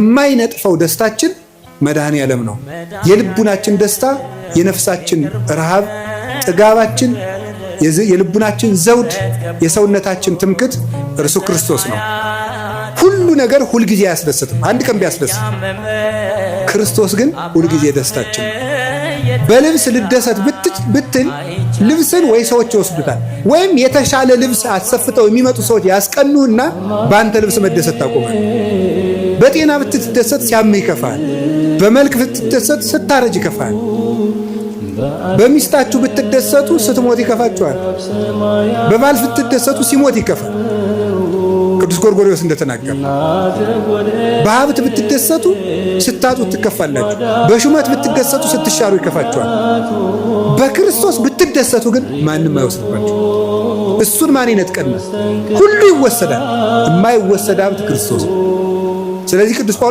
የማይነጥፈው ደስታችን መድኃኔ ዓለም ነው። የልቡናችን ደስታ፣ የነፍሳችን ረሃብ፣ ጥጋባችን፣ የልቡናችን ዘውድ፣ የሰውነታችን ትምክት እርሱ ክርስቶስ ነው። ሁሉ ነገር ሁልጊዜ አያስደስትም። አንድ ቀን ቢያስደስት፣ ክርስቶስ ግን ሁልጊዜ ደስታችን ነው። በልብስ ልደሰት ብትል ልብስን ወይ ሰዎች ይወስዱታል፣ ወይም የተሻለ ልብስ አሰፍተው የሚመጡ ሰዎች ያስቀኑና በአንተ ልብስ መደሰት ታቆማል። በጤና ብትደሰት ሲያምህ ይከፋል። በመልክ ብትደሰት ስታረጅ ይከፋል። በሚስታችሁ ብትደሰቱ ስትሞት ይከፋችኋል። በባል ብትደሰቱ ሲሞት ይከፋል። ቅዱስ ጎርጎርዮስ እንደተናገረ በሀብት ብትደሰቱ ስታጡ ትከፋላችሁ። በሹመት ብትደሰቱ ስትሻሩ ይከፋችኋል። በክርስቶስ ብትደሰቱ ግን ማንም አይወስድባችሁ። እሱን ማን ይነጥቀናል? ሁሉ ይወሰዳል። የማይወሰድ ሀብት ክርስቶስ። ስለዚህ ቅዱስ ጳውሎስ